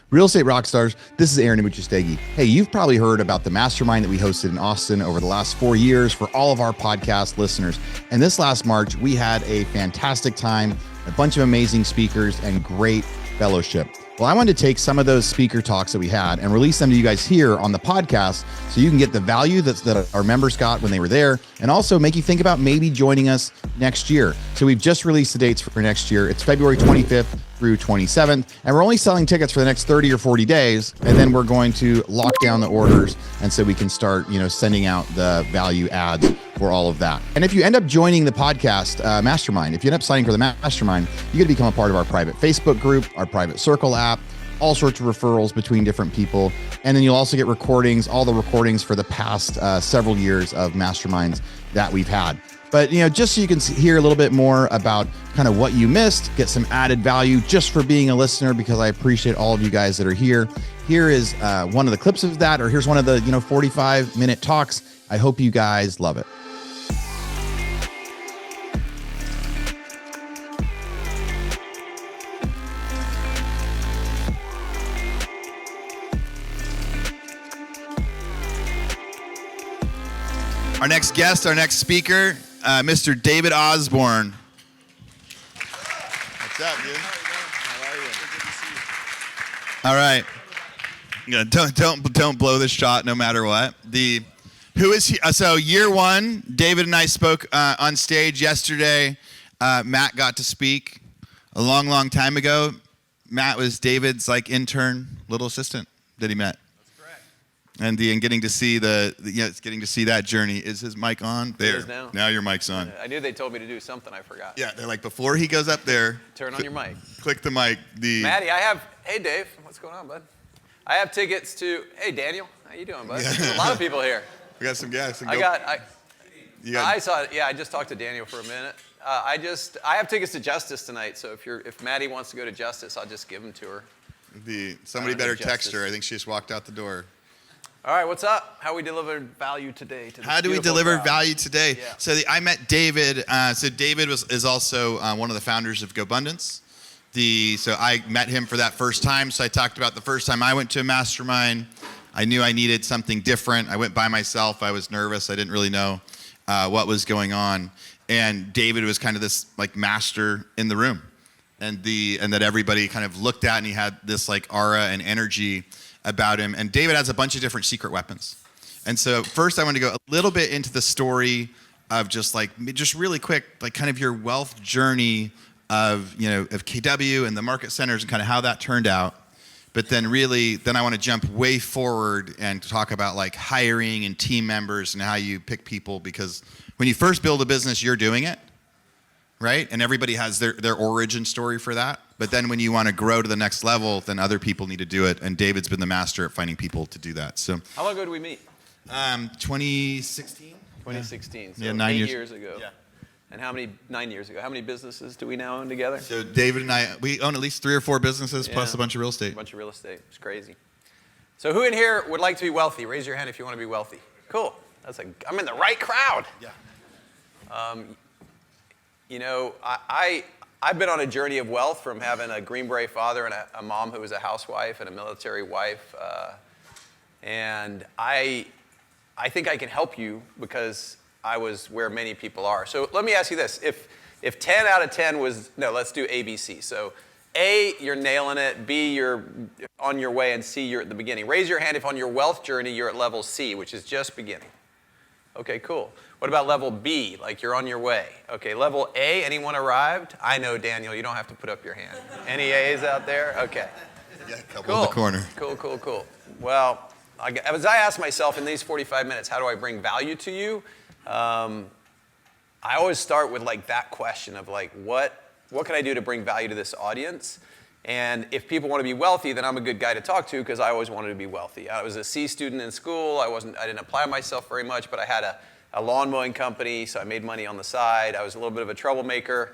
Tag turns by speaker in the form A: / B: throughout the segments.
A: Real Estate Rockstars, this is Aaron Amuchastegui. Hey, you've probably heard about the Mastermind that we hosted in Austin over the last 4 years for all of our podcast listeners. And this last March, we had a fantastic time, a bunch of amazing speakers, and great fellowship. Well, I wanted to take some of those speaker talks that we had and release them to you guys here on the podcast so you can get the value that our members got when they were there, and also make you think about maybe joining us next year. So we've just released the dates for next year. It's February 25th through 27th, and we're only selling tickets for the next 30 or 40 days, and then we're going to lock down the orders, and so we can start, sending out the value ads for all of that. And if you end up joining the podcast Mastermind, if you end up signing for the Mastermind, you get to become a part of our private Facebook group, our private Circle app, all sorts of referrals between different people. And then you'll also get recordings, all the recordings for the past several years of Masterminds that we've had. But, just so you can hear a little bit more about kind of what you missed, get some added value just for being a listener, because I appreciate all of you guys that are here. Here is one of the clips of that, or here's one of the, 45-minute talks. I hope you guys love it. Our next guest, our next speaker, Mr. David Osborn. What's up, dude? How are you? All right. Don't blow this shot, no matter what. Who is he? So year one, David and I spoke on stage yesterday. Matt got to speak a long time ago. Matt was David's intern, little assistant that he met. And getting to see getting to see that journey. Is his mic on? There.
B: It is now.
A: Now your mic's on.
B: I knew they told me to do something. I forgot.
A: Yeah, they're like, before he goes up there,
B: turn on your mic.
A: Click the mic.
B: Maddie, hey Dave, what's going on, bud? I have tickets to. Hey Daniel, how you doing, bud?
A: Yeah.
B: There's a lot of people here.
A: We got some guests.
B: I saw it. Yeah, I just talked to Daniel for a minute. I have tickets to Justice tonight. So if Maddie wants to go to Justice, I'll just give them to her.
A: Somebody better text her. I think she just walked out the door.
B: All right, what's up? How we deliver value today?
A: How do we deliver value today?
B: Yeah.
A: So I met David. So David is also one of the founders of GoBundance. So I met him for that first time. So I talked about the first time I went to a mastermind. I knew I needed something different. I went by myself. I was nervous. I didn't really know what was going on. And David was kind of this master in the room, and that everybody kind of looked at, and he had this aura and energy about him. And David has a bunch of different secret weapons. And so first I want to go a little bit into the story of just really quick, kind of your wealth journey of KW and the market centers and kind of how that turned out. But then I want to jump way forward and talk about hiring and team members and how you pick people, because when you first build a business, you're doing it, right? And everybody has their origin story for that. But then when you want to grow to the next level, then other people need to do it. And David's been the master at finding people to do that. So
B: how long ago did we meet?
A: 2016.
B: 2016. So
A: yeah,
B: 9 years ago. Yeah. And 9 years ago, how many businesses do we now own together?
A: So David and I, we own at least 3 or 4 businesses plus a bunch of real estate.
B: A bunch of real estate. It's crazy. So who in here would like to be wealthy? Raise your hand if you want to be wealthy. Cool. I'm in the right crowd.
A: Yeah.
B: I've been on a journey of wealth from having a Green Beret father and a mom who was a housewife and a military wife. And I think I can help you because I was where many people are. So let me ask you this. If 10 out of 10 was, no, let's do ABC. So A, you're nailing it. B, you're on your way. And C, you're at the beginning. Raise your hand if on your wealth journey you're at level C, which is just beginning. Okay, cool. What about level B, you're on your way? Okay, level A, anyone arrived? I know, Daniel, you don't have to put up your hand. Any A's out there? Okay.
A: Yeah, a couple in the corner.
B: Cool. Well, as I ask myself in these 45 minutes, how do I bring value to you? I always start with that question of what can I do to bring value to this audience? And if people want to be wealthy, then I'm a good guy to talk to because I always wanted to be wealthy. I was a C student in school. I didn't apply myself very much, but I had a lawn mowing company, so I made money on the side. I was a little bit of a troublemaker.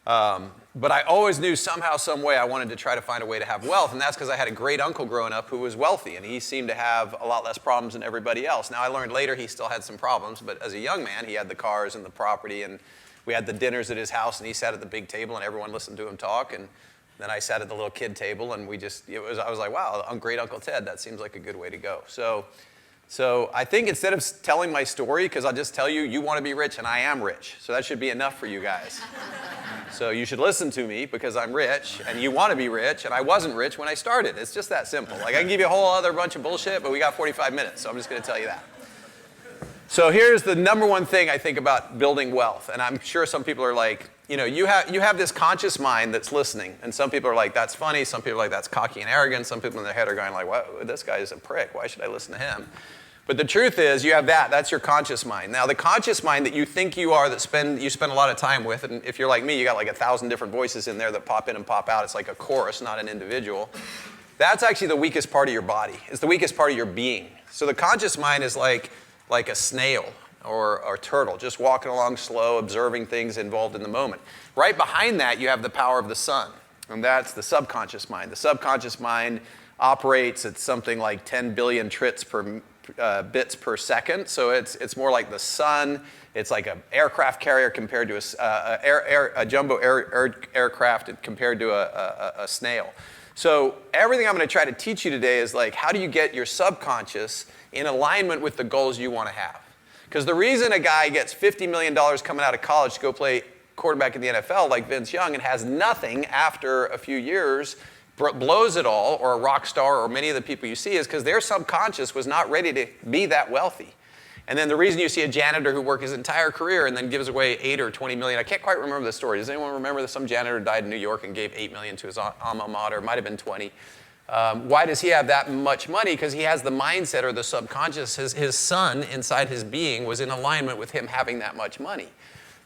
B: But I always knew somehow, some way I wanted to try to find a way to have wealth, and that's because I had a great uncle growing up who was wealthy, and he seemed to have a lot less problems than everybody else. Now, I learned later he still had some problems, but as a young man, he had the cars and the property, and we had the dinners at his house, and he sat at the big table, and everyone listened to him talk, and Then I sat at the little kid table, and I was like, wow, great Uncle Ted, that seems like a good way to go. So I think instead of telling my story, because I'll just tell you, you want to be rich and I am rich. So that should be enough for you guys. So you should listen to me because I'm rich and you want to be rich and I wasn't rich when I started. It's just that simple. Like I can give you a whole other bunch of bullshit, but we got 45 minutes. So I'm just going to tell you that. So here's the number one thing I think about building wealth. And I'm sure some people are like, you have this conscious mind that's listening. And some people are like, that's funny. Some people are like, that's cocky and arrogant. Some people in their head are going like, wow, this guy is a prick. Why should I listen to him? But the truth is, you have that's your conscious mind. Now, the conscious mind that you think you are, you spend a lot of time with, and if you're like me, you got like 1,000 different voices in there that pop in and pop out. It's like a chorus, not an individual. That's actually the weakest part of your body. It's the weakest part of your being. So the conscious mind is like a snail or a turtle, just walking along slow, observing things involved in the moment. Right behind that, you have the power of the sun, and that's the subconscious mind. The subconscious mind operates at something like 10 billion bits per second. So it's more like the sun. It's like an aircraft carrier compared to a jumbo aircraft compared to a snail. So everything I'm going to try to teach you today is like, how do you get your subconscious in alignment with the goals you want to have? Because the reason a guy gets $50 million coming out of college to go play quarterback in the NFL like Vince Young and has nothing after a few years, blows it all, or a rock star, or many of the people you see, is because their subconscious was not ready to be that wealthy. And then the reason you see a janitor who worked his entire career and then gives away 8 or 20 million, I can't quite remember the story. Does anyone remember that some janitor died in New York and gave 8 million to his alma mater? It might have been 20. Why does he have that much money? Because he has the mindset or the subconscious. His son inside his being was in alignment with him having that much money.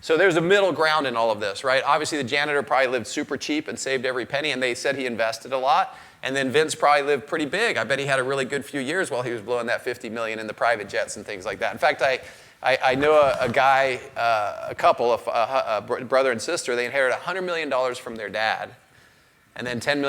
B: So there's a middle ground in all of this, right? Obviously, the janitor probably lived super cheap and saved every penny, and they said he invested a lot. And then Vince probably lived pretty big. I bet he had a really good few years while he was blowing that 50 million in the private jets and things like that. In fact, I know a guy, a couple, a brother and sister, they inherited $100 million from their dad. And then 10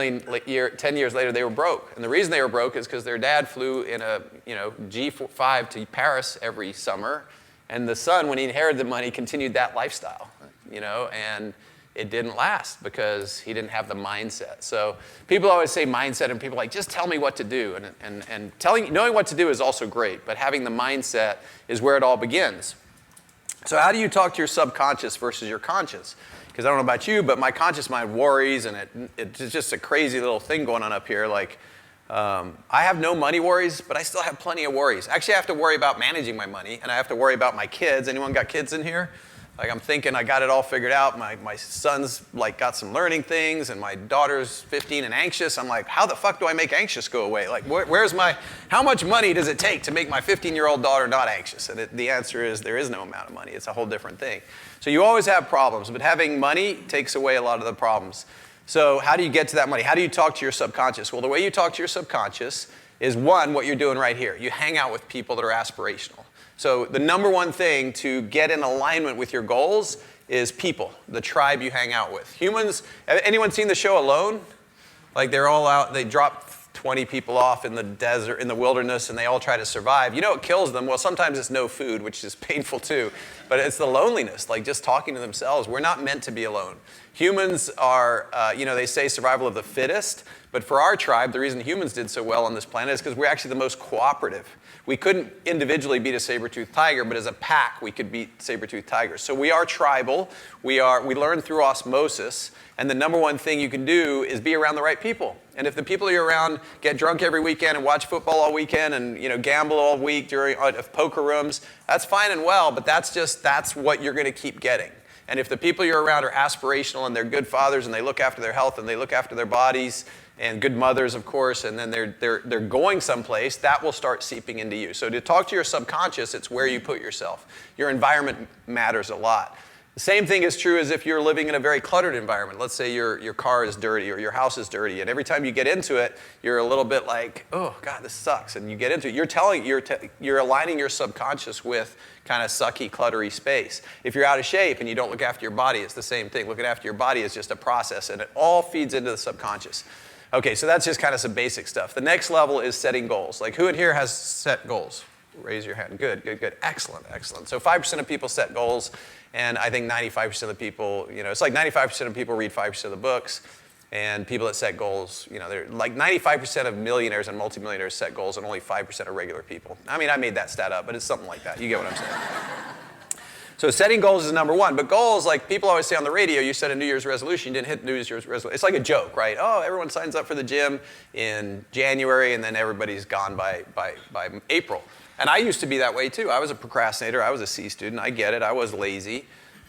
B: years later, they were broke. And the reason they were broke is because their dad flew in a G5 to Paris every summer. And the son, when he inherited the money, continued that lifestyle, and it didn't last because he didn't have the mindset. So people always say mindset, and people are like, just tell me what to do. And knowing what to do is also great, but having the mindset is where it all begins. So how do you talk to your subconscious versus your conscious? Because I don't know about you, but my conscious mind worries, and it's just a crazy little thing going on up here. Like, I have no money worries, but I still have plenty of worries. Actually, I have to worry about managing my money, and I have to worry about my kids. Anyone got kids in here? Like, I'm thinking I got it all figured out. My son's like got some learning things, and my daughter's 15 and anxious. I'm like, how the fuck do I make anxious go away? Like, how much money does it take to make my 15-year-old daughter not anxious? And the answer is there is no amount of money. It's a whole different thing. So you always have problems, but having money takes away a lot of the problems. So how do you get to that money? How do you talk to your subconscious? Well, the way you talk to your subconscious is, one, what you're doing right here. You hang out with people that are aspirational. So the number one thing to get in alignment with your goals is people, the tribe you hang out with. Humans, anyone seen the show Alone? Like, they're all out, they drop 20 people off in the desert, in the wilderness, and they all try to survive. You know what kills them? Well, sometimes it's no food, which is painful too, but it's the loneliness, like just talking to themselves. We're not meant to be alone. Humans are, they say survival of the fittest, but for our tribe, the reason humans did so well on this planet is because we're actually the most cooperative. We couldn't individually beat a saber-toothed tiger, but as a pack, we could beat saber-toothed tigers. So we are tribal. We learn through osmosis, and the number one thing you can do is be around the right people. And if the people you're around get drunk every weekend and watch football all weekend and gamble all week during poker rooms, that's fine and well, but that's what you're going to keep getting. And if the people you're around are aspirational and they're good fathers and they look after their health and they look after their bodies, and good mothers, of course, and then they're going someplace, that will start seeping into you. So to talk to your subconscious, it's where you put yourself. Your environment matters a lot. The same thing is true as if you're living in a very cluttered environment. Let's say your car is dirty or your house is dirty, and every time you get into it, you're a little bit like, oh God, this sucks. And you get into it. You're aligning your subconscious with kind of sucky, cluttery space. If you're out of shape and you don't look after your body, it's the same thing. Looking after your body is just a process, and it all feeds into the subconscious. Okay, so that's just kind of some basic stuff. The next level is setting goals. Like, who in here has set goals? Raise your hand. Good. Excellent. So 5% of people set goals, and I think 95% of the people, it's like 95% of people read 5% of the books, And people that set goals, they're like 95% of millionaires and multimillionaires set goals, and only 5% of regular people. I mean, I made that stat up, but it's something like that. You get what I'm saying? So setting goals is number one. But goals, like people always say on the radio, you set a New Year's resolution, you didn't hit New Year's resolution. It's like a joke, right? Oh, everyone signs up for the gym in January, and then everybody's gone by April. And I used to be that way too. I was a procrastinator. I was a C student. I get it. I was lazy.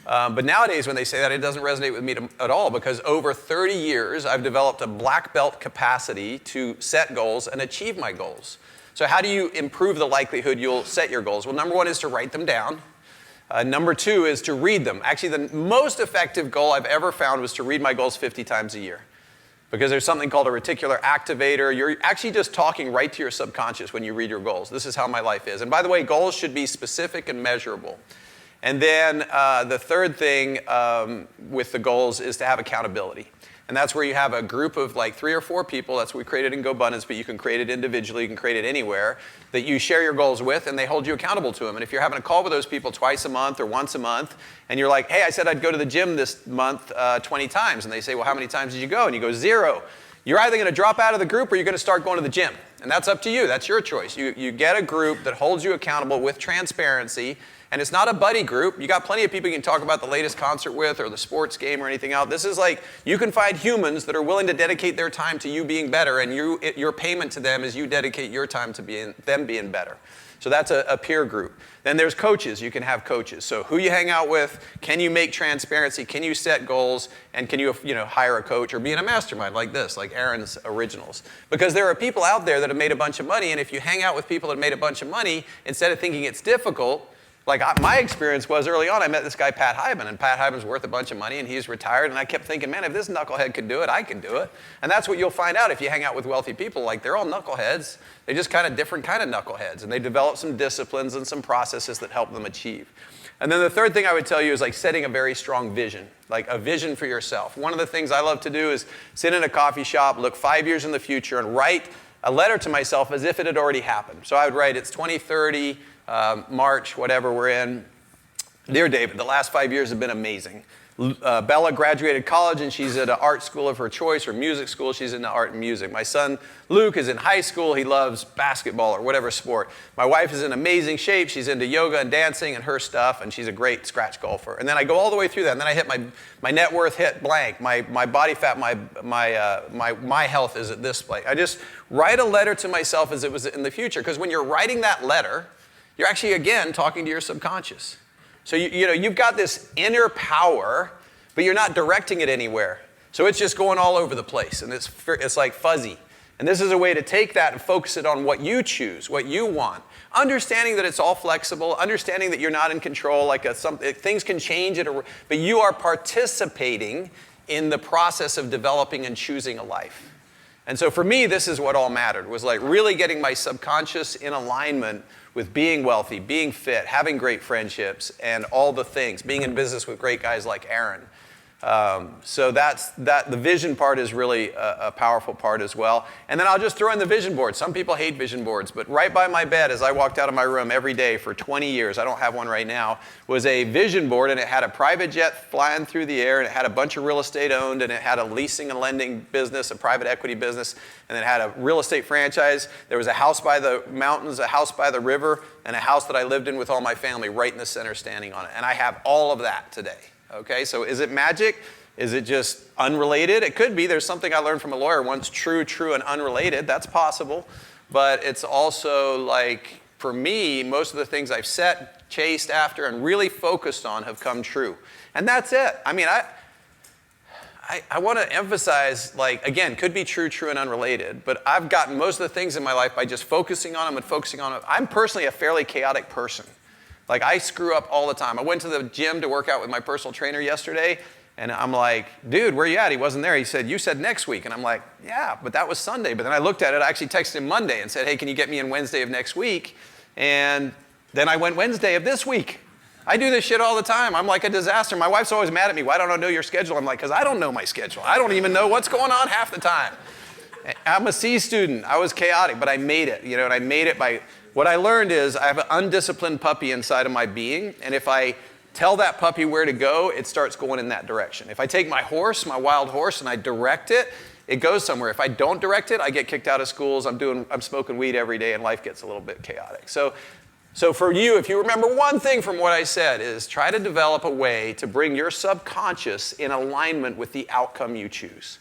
B: But nowadays, when they say that, it doesn't resonate with me at all, because over 30 years, I've developed a black belt capacity to set goals and achieve my goals. So how do you improve the likelihood you'll set your goals? Well, number one is to write them down. Number two is to read them. Actually, the most effective goal I've ever found was to read my goals 50 times a year. Because there's something called a reticular activator. You're actually just talking right to your subconscious when you read your goals. This is how my life is. And by the way, goals should be specific and measurable. And then the third thing with the goals is to have accountability. And that's where you have a group of like 3 or 4 people. That's what we created in GoBundance, but you can create it individually. You can create it anywhere that you share your goals with, and they hold you accountable to them. And if you're having a call with those people twice a month or once a month, and you're like, hey, I said I'd go to the gym this month 20 times. And they say, well, how many times did you go? And you go, 0. You're either going to drop out of the group or you're going to start going to the gym. And that's up to you. That's your choice. You get a group that holds you accountable with transparency. And it's not a buddy group. You got plenty of people you can talk about the latest concert with or the sports game or anything else. This is like, you can find humans that are willing to dedicate their time to you being better, and your payment to them is you dedicate your time to them being better. So that's a peer group. Then there's coaches. You can have coaches. So who you hang out with, can you make transparency, can you set goals, and can you hire a coach or be in a mastermind like this, like Aaron's Originals. Because there are people out there that have made a bunch of money, and if you hang out with people that made a bunch of money, instead of thinking it's difficult, like my experience was early on, I met this guy, Pat Hyman, and Pat Hyman's worth a bunch of money, and he's retired, and I kept thinking, man, if this knucklehead could do it, I can do it. And that's what you'll find out if you hang out with wealthy people. Like, they're all knuckleheads. They're just kind of different kind of knuckleheads, and they develop some disciplines and some processes that help them achieve. And then the third thing I would tell you is like setting a very strong vision, like a vision for yourself. One of the things I love to do is sit in a coffee shop, look 5 years in the future, and write a letter to myself as if it had already happened. So I would write, it's 2030, March, whatever we're in. Dear David, the last 5 years have been amazing. Bella graduated college and she's at an art school of her choice, or music school. She's into art and music. My son Luke is in high school. He loves basketball or whatever sport. My wife is in amazing shape. She's into yoga and dancing and her stuff, and she's a great scratch golfer. And then I go all the way through that, and then I hit my net worth hit blank. My body fat, my health is at this place. I just write a letter to myself as it was in the future, because when you're writing that letter, you're actually, again, talking to your subconscious. So you've got this inner power, but you're not directing it anywhere. So it's just going all over the place, and it's like fuzzy. And this is a way to take that and focus it on what you choose, what you want. Understanding that it's all flexible, understanding that you're not in control, things can change, but you are participating in the process of developing and choosing a life. And so for me, this is what all mattered, was like really getting my subconscious in alignment with being wealthy, being fit, having great friendships, and all the things, being in business with great guys like Aaron. So the vision part is really a powerful part as well. And then I'll just throw in the vision board. Some people hate vision boards, but right by my bed as I walked out of my room every day for 20 years, I don't have one right now, was a vision board, and it had a private jet flying through the air, and it had a bunch of real estate owned, and it had a leasing and lending business, a private equity business, and it had a real estate franchise. There was a house by the mountains, a house by the river, and a house that I lived in with all my family right in the center standing on it. And I have all of that today. Okay, so is it magic? Is it just unrelated? It could be. There's something I learned from a lawyer once, true, and unrelated. That's possible. But it's also like, for me, most of the things I've set, chased after, and really focused on have come true. And that's it. I mean, I want to emphasize, like, again, could be true, and unrelated. But I've gotten most of the things in my life by just focusing on them and focusing on them. I'm personally a fairly chaotic person. Like, I screw up all the time. I went to the gym to work out with my personal trainer yesterday, and I'm like, dude, where you at? He wasn't there. He said, you said next week. And I'm like, yeah, but that was Sunday. But then I looked at it. I actually texted him Monday and said, hey, can you get me in Wednesday of next week? And then I went Wednesday of this week. I do this shit all the time. I'm like a disaster. My wife's always mad at me. Why don't I know your schedule? I'm like, because I don't know my schedule. I don't even know what's going on half the time. I'm a C student. I was chaotic, but I made it. And I made it by... What I learned is I have an undisciplined puppy inside of my being, and if I tell that puppy where to go, it starts going in that direction. If I take my horse, my wild horse, and I direct it, it goes somewhere. If I don't direct it, I get kicked out of schools. I'm smoking weed every day, and life gets a little bit chaotic. So for you, if you remember one thing from what I said, is try to develop a way to bring your subconscious in alignment with the outcome you choose.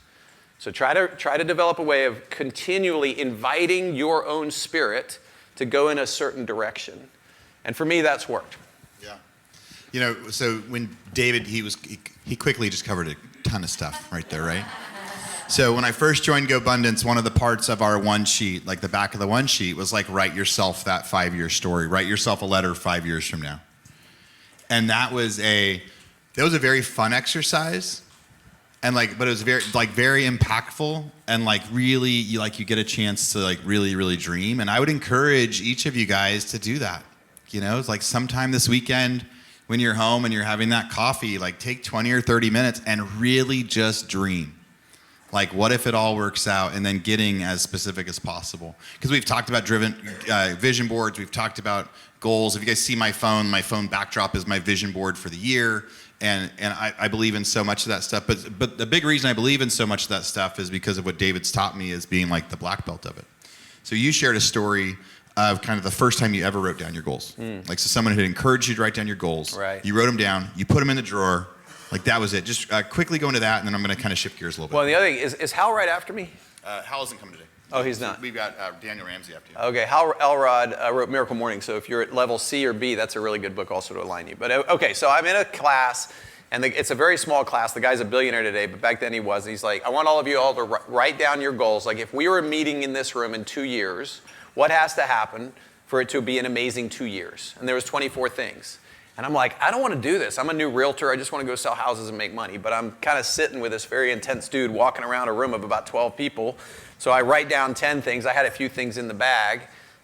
B: So try to develop a way of continually inviting your own spirit to go in a certain direction. And for me, that's worked.
A: Yeah. You know, so when David, he quickly just covered a ton of stuff right there, right? So when I first joined GoBundance, one of the parts of our one sheet, like the back of the one sheet, was like, write yourself that 5-year story. Write yourself a letter 5 years from now. And that was a very fun exercise. And but it was very impactful, and really you get a chance to really, really dream. And I would encourage each of you guys to do that. You know, it's like sometime this weekend when you're home and you're having that coffee, take 20 or 30 minutes and really just dream. What if it all works out, and then getting as specific as possible. Because we've talked about vision boards, we've talked about goals. If you guys see my phone backdrop is my vision board for the year. And I believe in so much of that stuff. But the big reason I believe in so much of that stuff is because of what David's taught me as being the black belt of it. So you shared a story of kind of the first time you ever wrote down your goals. So someone had encouraged you to write down your goals.
B: Right.
A: You wrote them down, you put them in the drawer. That was it. Just quickly go into that, and then I'm going to kind of shift gears a little bit.
B: Well, the other thing is Hal right after me?
A: Hal isn't coming today.
B: Oh, he's not.
A: We've got Daniel Ramsey after you.
B: Okay, Hal Elrod wrote Miracle Morning, so if you're at level C or B, that's a really good book also to align you. But okay, so I'm in a class, and it's a very small class. The guy's a billionaire today, but back then he was. And he's like, I want all of you all to write down your goals. If we were meeting in this room in 2 years, what has to happen for it to be an amazing 2 years? And there was 24 things. And I'm like, I don't want to do this. I'm a new realtor. I just want to go sell houses and make money. But I'm kind of sitting with this very intense dude walking around a room of about 12 people. So I write down 10 things. I had a few things in the bag.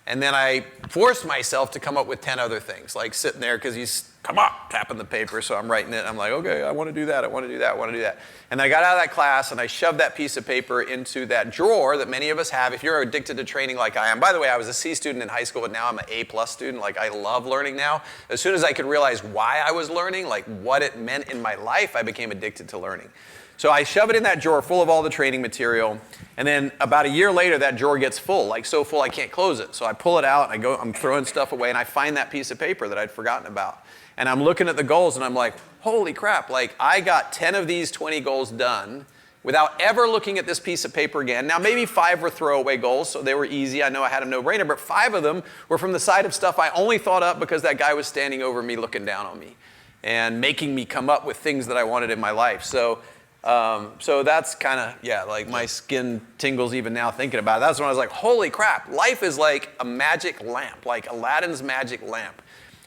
B: And then I forced myself to come up with 10 other things, sitting there because he's, come on, tapping the paper. So I'm writing it. I'm like, okay, I want to do that. I want to do that. I want to do that. And I got out of that class and I shoved that piece of paper into that drawer that many of us have. If you're addicted to training like I am, by the way, I was a C student in high school, but now I'm an A+ student. I love learning now. As soon as I could realize why I was learning, what it meant in my life, I became addicted to learning. So I shove it in that drawer full of all the training material. And then about a year later, that drawer gets full, so full I can't close it. So I pull it out, and I'm throwing stuff away, and I find that piece of paper that I'd forgotten about. And I'm looking at the goals, and I'm like, holy crap, I got 10 of these 20 goals done without ever looking at this piece of paper again. Now, maybe 5 were throwaway goals, so they were easy. I know I had a no-brainer, but 5 of them were from the side of stuff I only thought up because that guy was standing over me looking down on me and making me come up with things that I wanted in my life. So that's kind of, my skin tingles even now thinking about it. That's when I was like, holy crap, life is like a magic lamp, like Aladdin's magic lamp.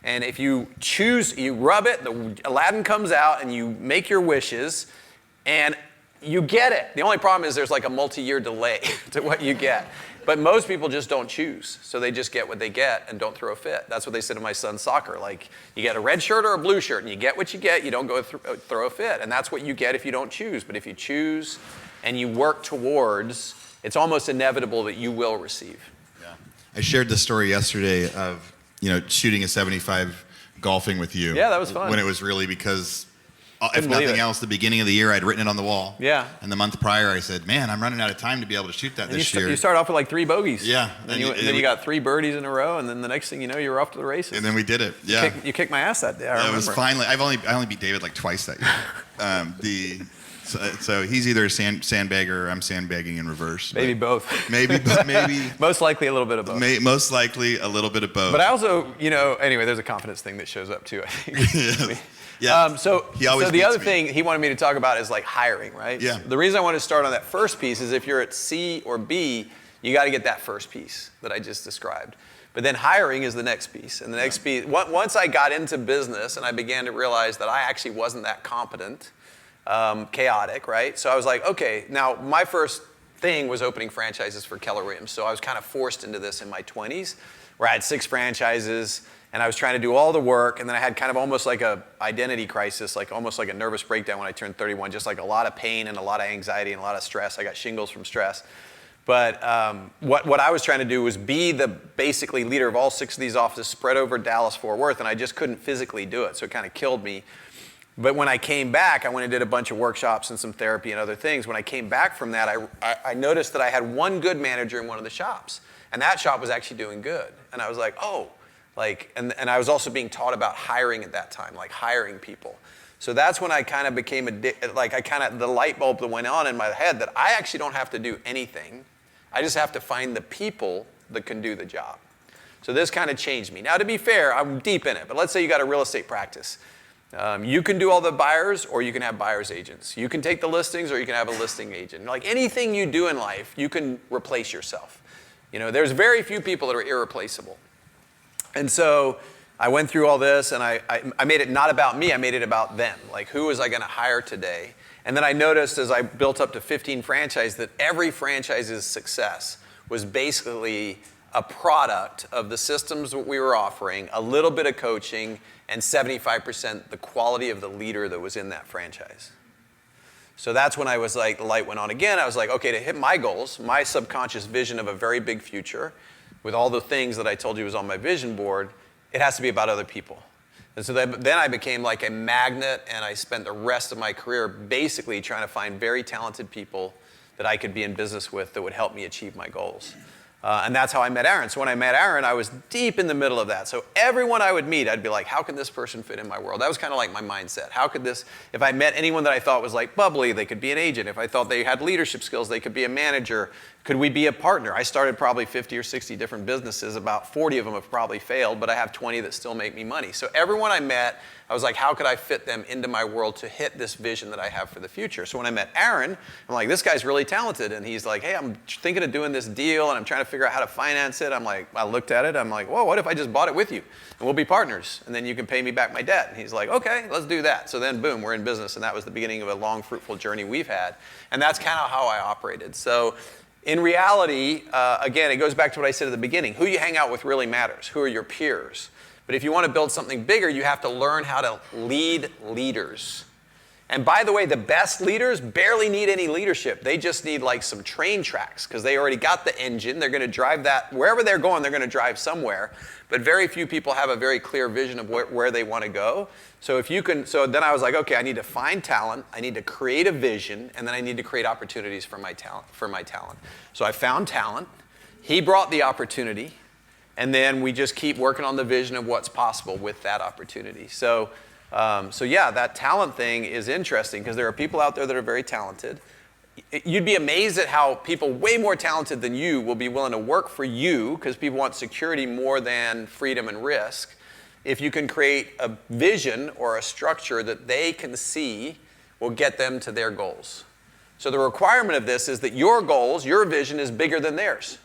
B: And if you choose, you rub it, Aladdin comes out and you make your wishes and you get it. The only problem is there's a multi-year delay to what you get. But most people just don't choose. So they just get what they get and don't throw a fit. That's what they said to my son's soccer. You get a red shirt or a blue shirt and you get what you get, you don't go throw a fit. And that's what you get if you don't choose. But if you choose and you work towards, it's almost inevitable that you will receive.
A: Yeah. I shared the story yesterday of, shooting a 75 golfing with you.
B: Yeah, that was fun.
A: When it was really because, if nothing else, the beginning of the year, I'd written it on the wall.
B: Yeah.
A: And the month prior, I said, man, I'm running out of time to be able to shoot that this year.
B: You start off with 3 bogeys.
A: Yeah.
B: And then you got 3 birdies in a row, and then the next thing you know, you're off to the races.
A: And then we did it. Yeah.
B: You kicked my ass that day. I remember.
A: It was finally. I only beat David twice that year. So he's either a sandbagger or I'm sandbagging in reverse.
B: Maybe both.
A: Maybe.
B: Most likely a little bit of both.
A: Most likely a little bit of both.
B: But I also, anyway, there's a confidence thing that shows up too, I think.
A: Yeah.
B: So the other thing he wanted me to talk about is hiring, right?
A: Yeah.
B: The reason I want to start on that first piece is if you're at C or B, you got to get that first piece that I just described. But then hiring is the next piece. And the next piece, once I got into business and I began to realize that I actually wasn't that competent, chaotic, right? So I was like, okay, now my first thing was opening franchises for Keller Williams. So I was kind of forced into this in my 20s, where I had 6 franchises and I was trying to do all the work. And then I had kind of almost like a identity crisis, almost like a nervous breakdown when I turned 31, just a lot of pain and a lot of anxiety and a lot of stress. I got shingles from stress. But what I was trying to do was be the basically leader of all 6 of these offices spread over Dallas, Fort Worth, and I just couldn't physically do it. So it kind of killed me. But when I came back, I went and did a bunch of workshops and some therapy and other things. When I came back from that, I noticed that I had one good manager in one of the shops. And that shop was actually doing good. And I was like, oh, and I was also being taught about hiring at that time, like hiring people. So that's when I kind of became the light bulb that went on in my head that I actually don't have to do anything. I just have to find the people that can do the job. So this kind of changed me. Now, to be fair, I'm deep in it, but let's say you got a real estate practice. You can do all the buyers, or you can have buyer's agents. You can take the listings, or you can have a listing agent. Like anything you do in life, you can replace yourself. There's very few people that are irreplaceable. And so I went through all this, and I made it not about me, I made it about them. Like, who was I going to hire today? And then I noticed as I built up to 15 franchises that every franchise's success was basically a product of the systems that we were offering, a little bit of coaching, and 75% the quality of the leader that was in that franchise. So that's when I was like, the light went on again. I was like, okay, to hit my goals, my subconscious vision of a very big future, with all the things that I told you was on my vision board, it has to be about other people. And so then I became like a magnet, and I spent the rest of my career basically trying to find very talented people that I could be in business with that would help me achieve my goals. And that's how I met Aaron. So when I met Aaron, I was deep in the middle of that. So everyone I would meet, I'd be like, how can this person fit in my world? That was kind of like my mindset. How could this, if I met anyone that I thought was like bubbly, they could be an agent. If I thought they had leadership skills, they could be a manager. Could we be a partner? I started probably 50 or 60 different businesses. About 40 of them have probably failed, but I have 20 that still make me money. So everyone I met, I was like, how could I fit them into my world to hit this vision that I have for the future? So when I met Aaron, I'm like, this guy's really talented. And he's like, hey, I'm thinking of doing this deal, and I'm trying to figure out how to finance it. I looked at it. I'm like, whoa, what if I just bought it with you? And we'll be partners, and then you can pay me back my debt. And he's like, okay, let's do that. So then, boom, we're in business. And that was the beginning of a long, fruitful journey we've had. And that's kind of how I operated. So in reality, again, it goes back to what I said at the beginning. Who you hang out with really matters. Who are your peers? But if you want to build something bigger, you have to learn how to lead leaders. And by the way, the best leaders barely need any leadership. They just need like some train tracks, because they already got the engine. They're going to drive that. Wherever they're going, they're going to drive somewhere. But very few people have a very clear vision of where they want to go. So then I was like, okay, I need to find talent. I need to create a vision. And then I need to create opportunities for my talent. So I found talent. He brought the opportunity. And then we just keep working on the vision of what's possible with that opportunity. So yeah, that talent thing is interesting, because there are people out there that are very talented. You'd be amazed at how people way more talented than you will be willing to work for you, because people want security more than freedom and risk. If you can create a vision or a structure that they can see will get them to their goals. So the requirement of this is that your goals, your vision is bigger than theirs.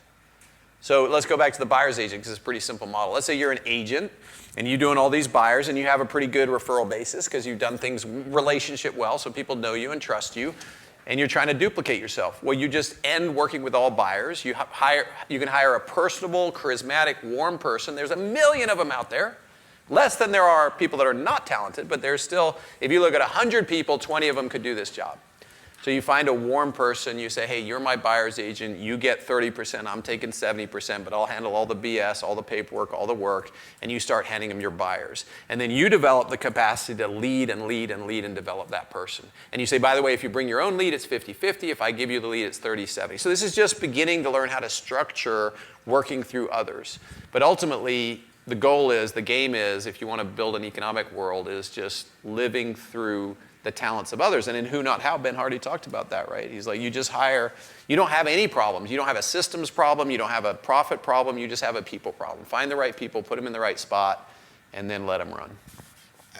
B: So let's go back to the buyer's agent, because it's a pretty simple model. Let's say you're an agent and you're doing all these buyers, and you have a pretty good referral basis because you've done things relationship well, so people know you and trust you, and you're trying to duplicate yourself. Well, you just end working with all buyers. You can hire a personable, charismatic, warm person. There's a million of them out there. Less than there are people that are not talented, but there's still, if you look at 100 people, 20 of them could do this job. So you find a warm person, you say, hey, you're my buyer's agent, you get 30%, I'm taking 70%, but I'll handle all the BS, all the paperwork, all the work, and you start handing them your buyers. And then you develop the capacity to lead and lead and lead and develop that person. And you say, by the way, if you bring your own lead, it's 50-50. If I give you the lead, it's 30-70. So this is just beginning to learn how to structure working through others. But ultimately, the goal is, the game is, if you want to build an economic world, is just living through the talents of others. And in Who Not How, Ben Hardy talked about that, right? He's like, you just hire, you don't have any problems. You don't have a systems problem. You don't have a profit problem. You just have a people problem. Find the right people, put them in the right spot, and then let them run.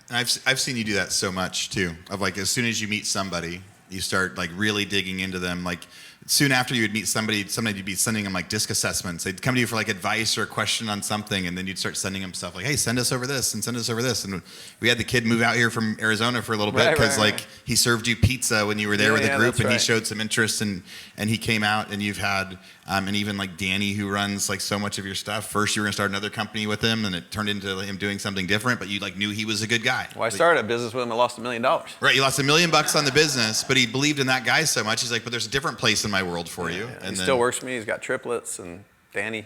A: And I've seen you do that so much too, of like, as soon as you meet somebody, you start like really digging into them. Like soon after you would meet somebody you'd be sending them like disc assessments. They'd come to you for like advice or a question on something, and then you'd start sending them stuff like, hey, send us over this and send us over this. And we had the kid move out here from Arizona for a little bit because like he served you pizza when you were there with the group, and he showed some interest, and he came out. And you've had and even like Danny, who runs like so much of your stuff. First you were gonna start another company with him, and it turned into him doing something different, but you like knew he was a good guy.
B: Well, I started a business with him and lost $1 million.
A: Right, you lost $1 million on the business, but he believed in that guy so much. He's like, but there's a different place in in my world for you.
B: And he still works for me. He's got triplets, and Danny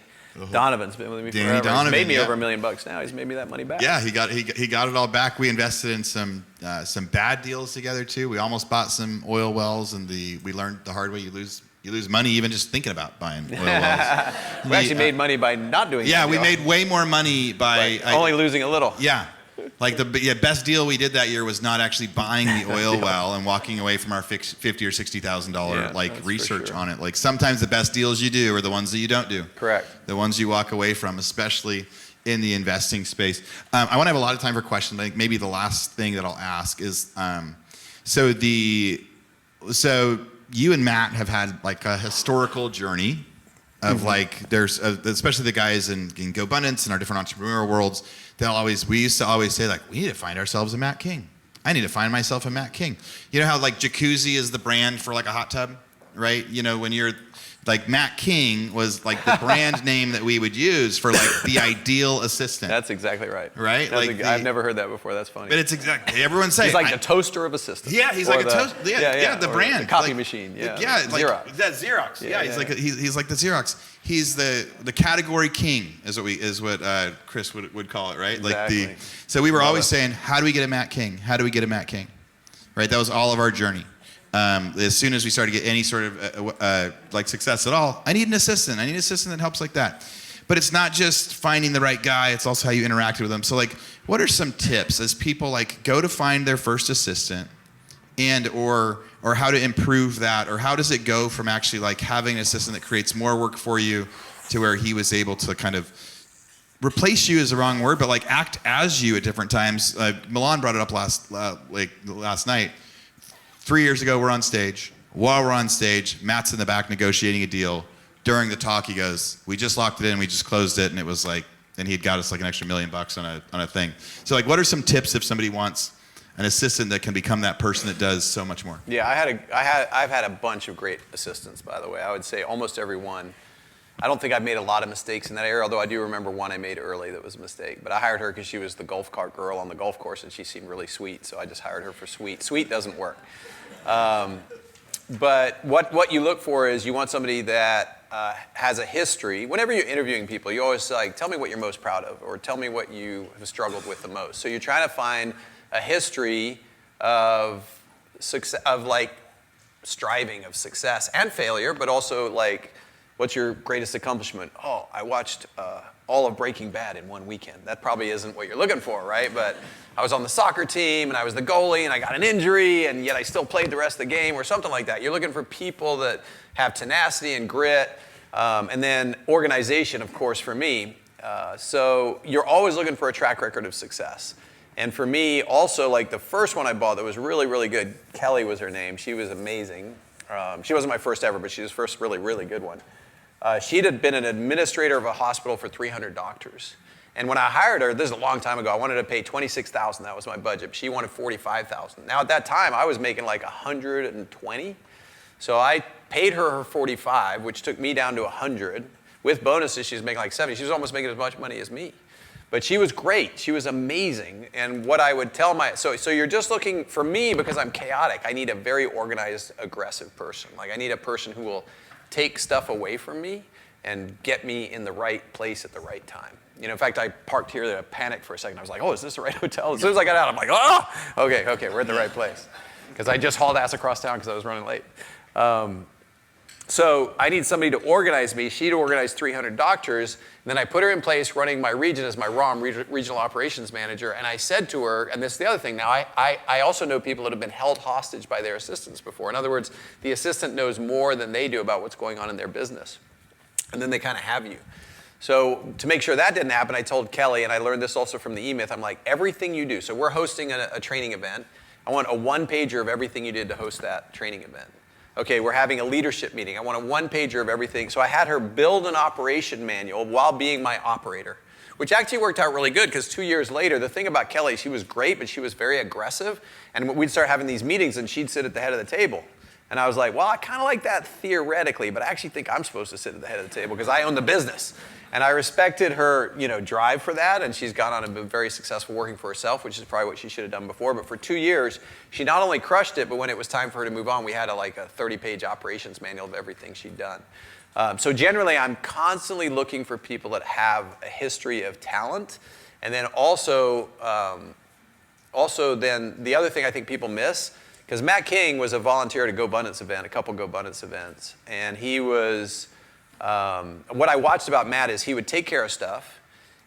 B: Donovan's been with me
A: Danny
B: forever.
A: Donovan,
B: He's made me over $1 million now. He's made me that money back.
A: Yeah, he got it all back. We invested in some bad deals together too. We almost bought some oil wells, and we learned the hard way. You lose money even just thinking about buying oil wells.
B: We actually made money by not doing that.
A: Yeah, we made way more money by
B: only losing a little.
A: Yeah. Like the best deal we did that year was not actually buying the oil well and walking away from our $50,000 or $60,000 research on it. Like sometimes the best deals you do are the ones that you don't do.
B: Correct.
A: The ones you walk away from, especially in the investing space. I want to have a lot of time for questions. Like maybe the last thing that I'll ask is, so you and Matt have had like a historical journey of like there's especially the guys in GoBundance and our different entrepreneurial worlds. We used to always say like, we need to find ourselves a Matt King. I need to find myself a Matt King. You know how like Jacuzzi is the brand for like a hot tub, right? You know, when you're like Matt King was like the brand name that we would use for like the ideal assistant.
B: That's exactly right.
A: Right?
B: I've never heard that before. That's funny.
A: But it's exactly, everyone say
B: he's like the toaster of assistants.
A: Yeah, he's like a toaster. Yeah, the brand.
B: The copy machine. Yeah.
A: Yeah, like
B: Xerox.
A: That's Xerox. Yeah, he's like the Xerox. He's the category king is what Chris would call it, right?
B: Exactly.
A: Like so we were always saying, how do we get a Matt King? How do we get a Matt King? Right? That was all of our journey. As soon as we started to get any sort of like success at all, I need an assistant. I need an assistant that helps like that. But it's not just finding the right guy, it's also how you interacted with them. So like, what are some tips as people like go to find their first assistant and or how to improve that, or how does it go from actually like having an assistant that creates more work for you to where he was able to kind of replace you is the wrong word, but like act as you at different times. Milan brought it up last night. 3 years ago, we're on stage. While we're on stage, Matt's in the back negotiating a deal. During the talk, he goes, we just locked it in, we just closed it, and it was like, and he'd got us like an extra $1 million on a thing. So like, what are some tips if somebody wants an assistant that can become that person that does so much more?
B: Yeah, I've had a bunch of great assistants, by the way. I would say almost every one. I don't think I've made a lot of mistakes in that area, although I do remember one I made early that was a mistake. But I hired her because she was the golf cart girl on the golf course, and she seemed really sweet, so I just hired her for sweet. Sweet doesn't work. But what you look for is you want somebody that has a history. Whenever you're interviewing people, you always like, tell me what you're most proud of, or tell me what you have struggled with the most. So you're trying to find a history of success, of like striving, of success and failure, but also like, what's your greatest accomplishment? Oh, I watched all of Breaking Bad in one weekend. That probably isn't what you're looking for, right? But I was on the soccer team, and I was the goalie, and I got an injury, and yet I still played the rest of the game, or something like that. You're looking for people that have tenacity and grit, and then organization, of course, for me. So you're always looking for a track record of success. And for me, also, like the first one I bought that was really, really good, Kelly was her name. She was amazing. She wasn't my first ever, but she was the first really, really good one. She'd had been an administrator of a hospital for 300 doctors. And when I hired her, this is a long time ago, I wanted to pay $26,000. That was my budget. She wanted $45,000. Now at that time, I was making like $120. So I paid her $45, which took me down to $100. With bonuses, she was making like $70. She was almost making as much money as me. But she was great. She was amazing. And what I would tell so you're just looking, for me, because I'm chaotic, I need a very organized, aggressive person. Like I need a person who will take stuff away from me and get me in the right place at the right time. You know, in fact, I parked here and I panicked for a second. I was like, oh, is this the right hotel? As soon as I got out, I'm like, oh, okay, we're at the right place. Because I just hauled ass across town because I was running late. So I need somebody to organize me. She'd organized 300 doctors. And then I put her in place running my region as my ROM, Regional Operations Manager. And I said to her, and this is the other thing now, I also know people that have been held hostage by their assistants before. In other words, the assistant knows more than they do about what's going on in their business. And then they kind of have you. So to make sure that didn't happen, I told Kelly, and I learned this also from the E-Myth, I'm like, everything you do. So we're hosting a training event. I want a one-pager of everything you did to host that training event. Okay, we're having a leadership meeting. I want a one-pager of everything. So I had her build an operation manual while being my operator, which actually worked out really good because 2 years later, the thing about Kelly, she was great, but she was very aggressive. And we'd start having these meetings, and she'd sit at the head of the table. And I was like, well, I kind of like that theoretically, but I actually think I'm supposed to sit at the head of the table because I own the business. And I respected her, drive for that, and she's gone on and been very successful working for herself, which is probably what she should have done before. But for 2 years, she not only crushed it, but when it was time for her to move on, we had a 30-page operations manual of everything she'd done. So generally, I'm constantly looking for people that have a history of talent, and then also then the other thing I think people miss, because Matt King was a volunteer at a GoBundance event, a couple GoBundance events, and he was. What I watched about Matt is he would take care of stuff,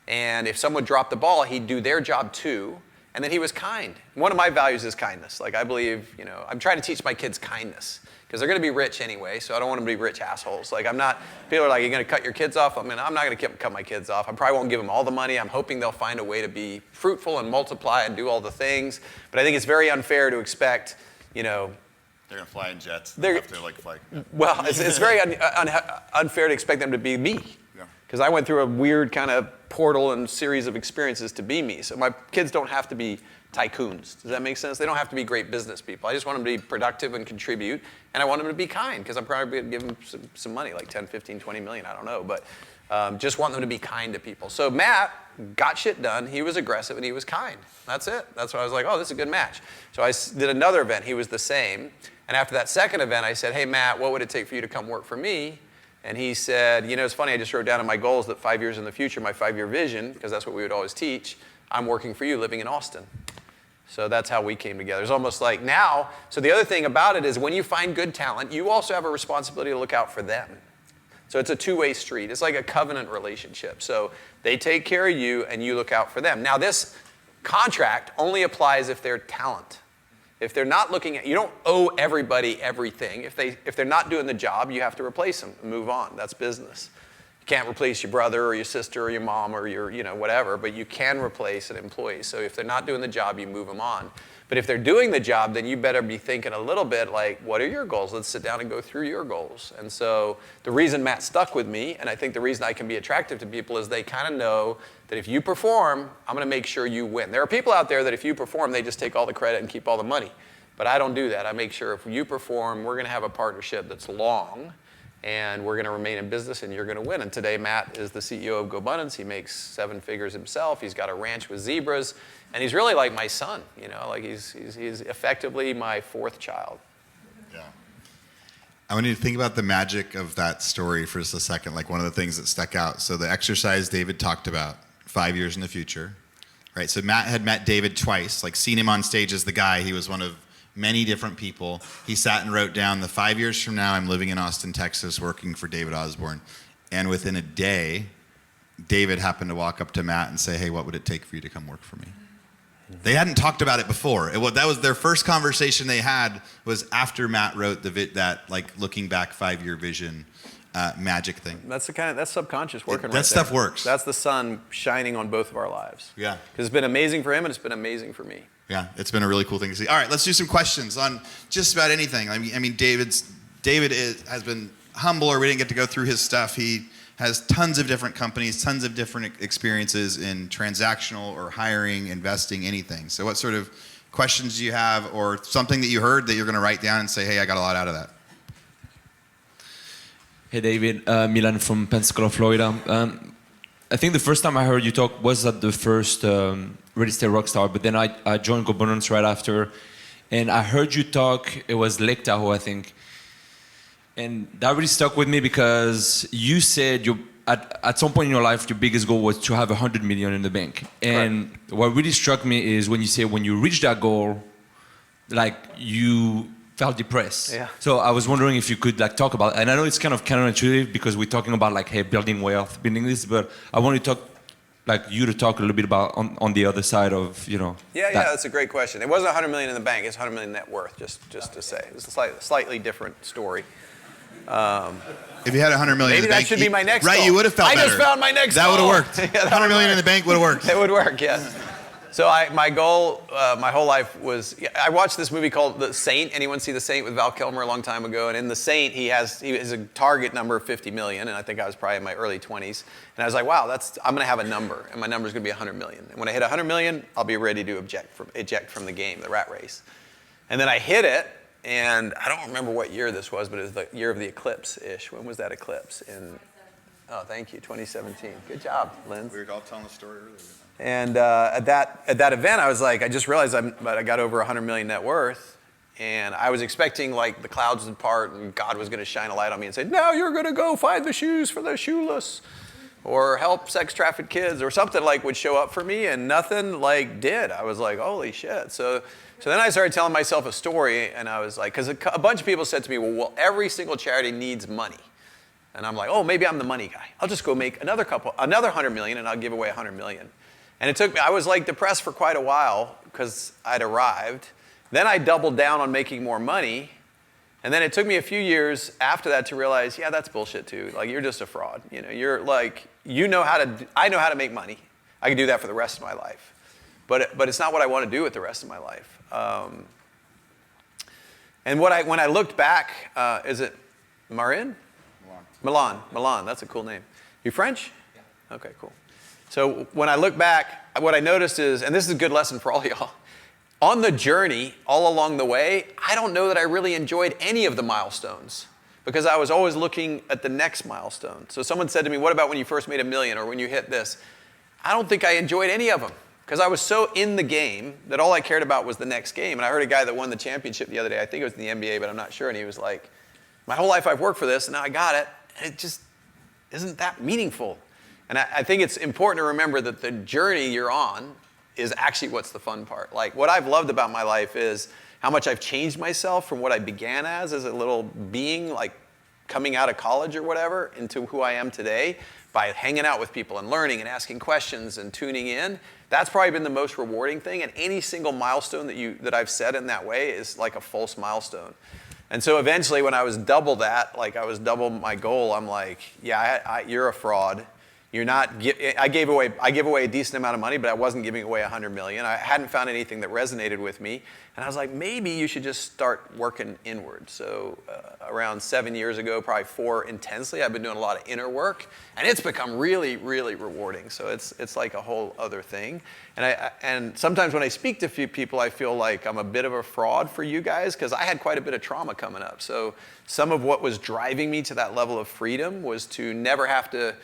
B: and if someone dropped the ball, he'd do their job too, and then he was kind. One of my values is kindness. I believe, I'm trying to teach my kids kindness, because they're going to be rich anyway, so I don't want them to be rich assholes. People are like, you're going to cut your kids off? I'm not going to cut my kids off. I probably won't give them all the money. I'm hoping they'll find a way to be fruitful and multiply and do all the things, but I think it's very unfair to expect,
C: they're going to fly in jets. They have to fly. Yeah.
B: Well, it's very unfair to expect them to be me. Because I went through a weird kind of portal and series of experiences to be me. So my kids don't have to be tycoons. Does that make sense? They don't have to be great business people. I just want them to be productive and contribute. And I want them to be kind, because I'm probably going to give them some money, like 10, 15, 20 million, I don't know. But just want them to be kind to people. So Matt got shit done. He was aggressive and he was kind. That's it. That's why I was like, oh, this is a good match. So I did another event. He was the same. And after that second event, I said, hey, Matt, what would it take for you to come work for me? And he said, it's funny, I just wrote down in my goals that 5 years in the future, my 5-year vision, because that's what we would always teach, I'm working for you living in Austin. So that's how we came together. It's almost like now, so the other thing about it is when you find good talent, you also have a responsibility to look out for them. So it's a two-way street. It's like a covenant relationship. So they take care of you and you look out for them. Now this contract only applies if they're talent. If they're not looking at, you don't owe everybody everything. If they're not doing the job, you have to replace them and move on. That's business. You can't replace your brother or your sister or your mom or your, whatever, but you can replace an employee. So if they're not doing the job, you move them on. But if they're doing the job, then you better be thinking a little bit like, what are your goals? Let's sit down and go through your goals. And so the reason Matt stuck with me, and I think the reason I can be attractive to people, is they kind of know that if you perform, I'm going to make sure you win. There are people out there that if you perform, they just take all the credit and keep all the money. But I don't do that. I make sure if you perform, we're going to have a partnership that's long, and we're going to remain in business, and you're going to win. And today, Matt is the CEO of GoBundance. He makes 7 figures himself. He's got a ranch with zebras, and he's really like my son. He's effectively my 4th child.
C: Yeah. I want you to think about the magic of that story for just a second, like one of the things that stuck out. So the exercise David talked about, 5 years in the future, right? So Matt had met David twice, seen him on stage as the guy. He was one of many different people. He sat and wrote down, the 5 years from now, I'm living in Austin, Texas, working for David Osborn. And within a day, David happened to walk up to Matt and say, hey, what would it take for you to come work for me? They hadn't talked about it before. That was their first conversation they had, was after Matt wrote that looking back 5-year vision magic thing.
B: That's that's subconscious working.
C: That stuff works.
B: That's the sun shining on both of our lives.
C: Yeah.
B: Because it's been amazing for him and it's been amazing for me.
C: Yeah, it's been a really cool thing to see. All right, let's do some questions on just about anything. I mean, David has been humble, or we didn't get to go through his stuff. He has tons of different companies, tons of different experiences in transactional or hiring, investing, anything. So what sort of questions do you have, or something that you heard that you're going to write down and say, hey, I got a lot out of that?
D: Hey, David. Milan from Pensacola, Florida. I think the first time I heard you talk was at the first Real Estate Rockstar, but then I joined GoBundance right after, and I heard you talk. It was Lake Tahoe, I think. And that really stuck with me because you said at some point in your life, your biggest goal was to have 100 million in the bank. And what really struck me is when you say when you reach that goal, you felt depressed.
B: Yeah.
D: So I was wondering if you could talk about, and I know it's kind of counterintuitive because we're talking about hey, building wealth, building this, but I want to talk, you to talk a little bit about on the other side of,
B: Yeah, that's a great question. It wasn't 100 million in the bank, it's 100 million net worth, just to say. It's a slightly different story.
C: If you had 100 million in the bank,
B: maybe that should be my next goal.
C: Right, you would have felt better.
B: I just found my next goal.
C: That would have worked.
B: Yeah,
C: 100 million in the bank would have worked.
B: It would work, yeah. So my goal, my whole life was, I watched this movie called The Saint. Anyone see The Saint with Val Kilmer a long time ago? And in The Saint, he has a target number of 50 million, and I think I was probably in my early 20s. And I was like, wow, I'm going to have a number, and my number is going to be 100 million. And when I hit 100 million, I'll be ready to eject from the game, the rat race. And then I hit it, and I don't remember what year this was, but it was the year of the eclipse-ish. When was that eclipse? In Oh, thank you, 2017. Good job, Lynn.
C: We were all telling the story earlier.
B: And at that event, I was like, I just realized I got over 100 million net worth, and I was expecting like the clouds to part and God was going to shine a light on me and say, now you're going to go find the shoes for the shoeless, or help sex trafficked kids, or something like would show up for me, and nothing like did. I was like, holy shit. So then I started telling myself a story, and I was like, because a bunch of people said to me, well, every single charity needs money. And I'm like, oh, maybe I'm the money guy. I'll just go make another 100 million, and I'll give away 100 million. And it took me, I was like depressed for quite a while because I'd arrived. Then I doubled down on making more money. And then it took me a few years after that to realize, yeah, that's bullshit too. Like, you're just a fraud. You know, you're like, I know how to make money. I can do that for the rest of my life. But it's not what I want to do with the rest of my life. And when I looked back, is it Marin? Milan, that's a cool name. You French? Yeah. Okay, cool. So when I look back, what I noticed is, and this is a good lesson for all y'all, on the journey, all along the way, I don't know that I really enjoyed any of the milestones because I was always looking at the next milestone. So someone said to me, what about when you first made $1 million or when you hit this? I don't think I enjoyed any of them because I was so in the game that all I cared about was the next game. And I heard a guy that won the championship the other day, I think it was in the NBA, but I'm not sure, and he was like, my whole life I've worked for this, and now I got it, and it just isn't that meaningful. And I think it's important to remember that the journey you're on is actually what's the fun part. Like, what I've loved about my life is how much I've changed myself from what I began as a little being, like coming out of college or whatever, into who I am today by hanging out with people and learning and asking questions and tuning in. That's probably been the most rewarding thing, and any single milestone that I've set in that way is like a false milestone. And so eventually when I was double that, like I was double my goal, I'm like, yeah, you're a fraud. You're not, I gave away a decent amount of money, but I wasn't giving away 100 million. I hadn't found anything that resonated with me. And I was like, maybe you should just start working inward. So around 7 years ago, probably 4 intensely, I've been doing a lot of inner work, and it's become really, really rewarding. So it's like a whole other thing. And sometimes when I speak to a few people, I feel like I'm a bit of a fraud for you guys because I had quite a bit of trauma coming up. So some of what was driving me to that level of freedom was to never have to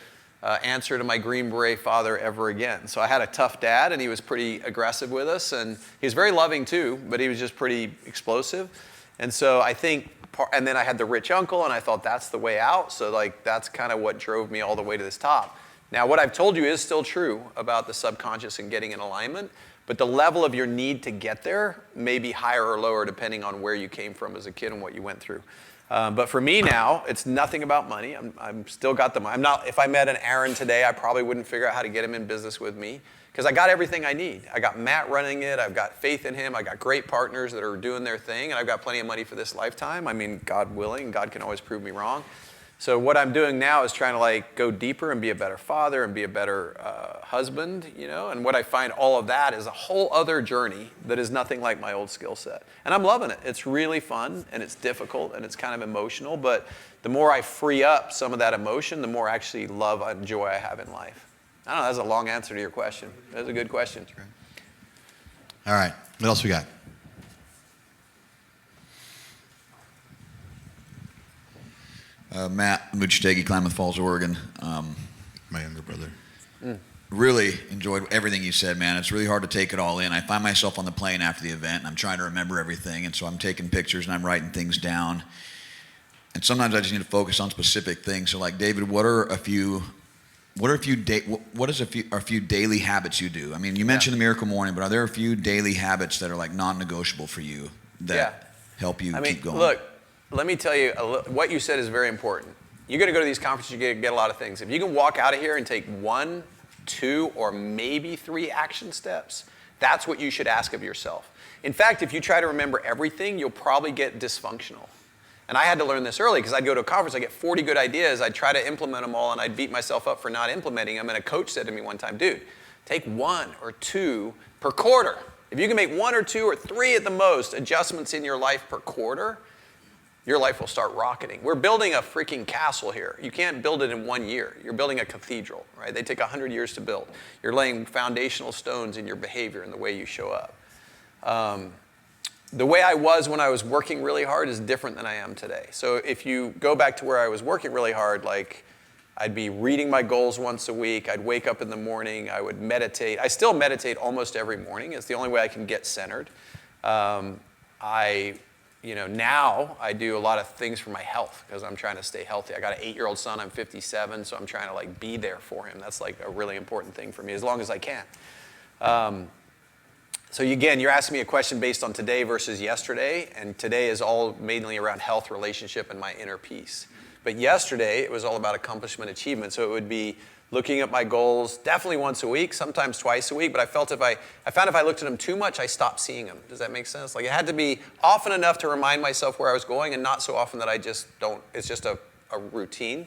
B: answer to my Green Beret father ever again. So I had a tough dad, and he was pretty aggressive with us, and he was very loving too, but he was just pretty explosive. And so I think, and then I had the rich uncle, and I thought that's the way out. So like that's kind of what drove me all the way to this top. Now what I've told you is still true about the subconscious and getting in alignment, but the level of your need to get there may be higher or lower depending on where you came from as a kid and what you went through. But for me now, it's nothing about money. I'm still got the money. If I met an Aaron today, I probably wouldn't figure out how to get him in business with me because I got everything I need. I got Matt running it. I've got faith in him. I got great partners that are doing their thing, and I've got plenty of money for this lifetime. I mean, God willing, God can always prove me wrong. So what I'm doing now is trying to like go deeper and be a better father and be a better husband, you know. And what I find all of that is a whole other journey that is nothing like my old skill set. And I'm loving it. It's really fun and it's difficult and it's kind of emotional. But the more I free up some of that emotion, the more actually love and joy I have in life. I don't know. That's a long answer to your question. That's a good question.
C: All right. What else we got?
E: Matt Amuchastegui, Klamath Falls, Oregon.
C: My younger brother.
E: Really enjoyed everything you said, man. It's really hard to take it all in. I find myself on the plane after the event, and I'm trying to remember everything, and so I'm taking pictures and I'm writing things down. And sometimes I just need to focus on specific things. So, like, David, what are a few daily habits you do? I mean, you mentioned the Miracle Morning, but are there a few daily habits that are like non-negotiable for you that help you keep going?
B: Look. Let me tell you, what you said is very important. You're going to go to these conferences, you get a lot of things. If you can walk out of here and take 1, 2, or maybe 3 action steps, that's what you should ask of yourself. In fact, if you try to remember everything, you'll probably get dysfunctional. And I had to learn this early because I'd go to a conference, I'd get 40 good ideas, I'd try to implement them all, and I'd beat myself up for not implementing them. And a coach said to me one time, dude, take 1 or 2 per quarter. If you can make 1 or 2 or 3 at the most adjustments in your life per quarter, your life will start rocketing. We're building a freaking castle here. You can't build it in 1 year. You're building a cathedral, right? They take 100 years to build. You're laying foundational stones in your behavior and the way you show up. The way I was when I was working really hard is different than I am today. So if you go back to where I was working really hard, like I'd be reading my goals once a week. I'd wake up in the morning. I would meditate. I still meditate almost every morning. It's the only way I can get centered. Now I do a lot of things for my health because I'm trying to stay healthy. I got an 8-year-old son. I'm 57, so I'm trying to like be there for him. That's like a really important thing for me as long as I can. So again, you're asking me a question based on today versus yesterday, and today is all mainly around health, relationship, and my inner peace. But yesterday, it was all about accomplishment, achievement. So it would be looking at my goals definitely once a week, sometimes twice a week. But I found if I looked at them too much, I stopped seeing them. Does that make sense? Like it had to be often enough to remind myself where I was going, and not so often that I just don't. It's just a routine.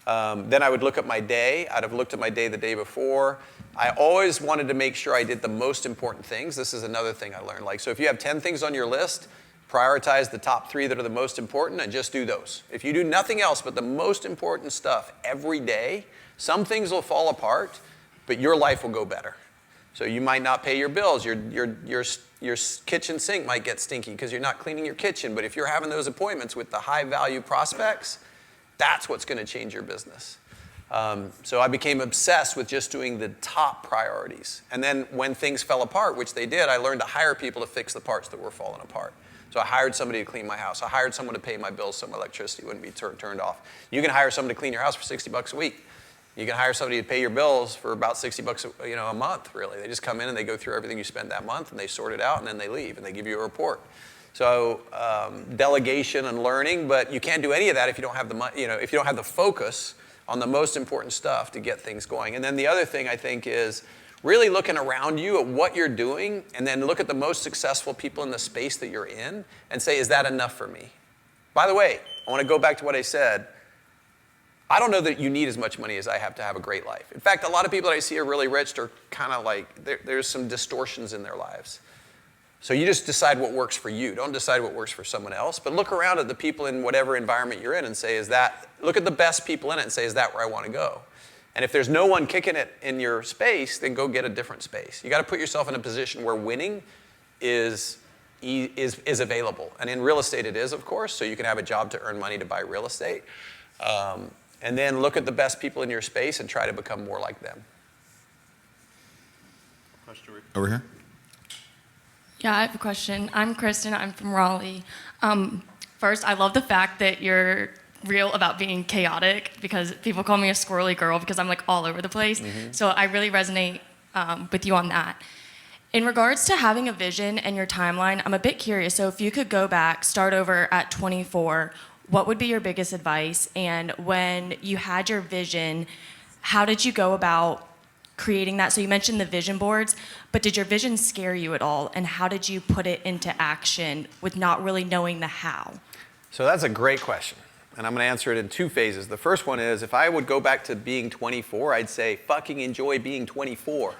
B: Then I would look at my day. I'd have looked at my day the day before. I always wanted to make sure I did the most important things. This is another thing I learned. Like, so if you have 10 things on your list, prioritize the top 3 that are the most important and just do those. If you do nothing else but the most important stuff every day, some things will fall apart, but your life will go better. So you might not pay your bills. Your kitchen sink might get stinky because you're not cleaning your kitchen. But if you're having those appointments with the high value prospects, that's what's going to change your business. So I became obsessed with just doing the top priorities. And then when things fell apart, which they did, I learned to hire people to fix the parts that were falling apart. So I hired somebody to clean my house. I hired someone to pay my bills so my electricity wouldn't be turned off. You can hire someone to clean your house for $60 a week. You can hire somebody to pay your bills for about $60 a month, really. They just come in and they go through everything you spend that month and they sort it out and then they leave and they give you a report. So delegation and learning, but you can't do any of that if you don't have if you don't have the focus on the most important stuff to get things going. And then the other thing I think is really looking around you at what you're doing and then look at the most successful people in the space that you're in and say, is that enough for me? By the way, I want to go back to what I said. I don't know that you need as much money as I have to have a great life. In fact, a lot of people that I see are really rich are kind of like, there's some distortions in their lives. So you just decide what works for you. Don't decide what works for someone else, but look around at the people in whatever environment you're in and say, look at the best people in it and say, is that where I want to go? And if there's no one kicking it in your space, then go get a different space. You got to put yourself in a position where winning is available. And in real estate it is, of course, so you can have a job to earn money to buy real estate. And then look at the best people in your space and try to become more like them.
C: Over here.
F: Yeah, I have a question. I'm Kristen. I'm from Raleigh. First, I love the fact that you're real about being chaotic because people call me a squirrely girl because I'm like all over the place. Mm-hmm. So I really resonate with you on that. In regards to having a vision and your timeline, I'm a bit curious. So if you could go back, start over at 24, what would be your biggest advice? And when you had your vision, how did you go about creating that? So you mentioned the vision boards, but did your vision scare you at all? And how did you put it into action with not really knowing the how?
B: So that's a great question. And I'm going to answer it in 2 phases. The first one is, if I would go back to being 24, I'd say, fucking enjoy being 24.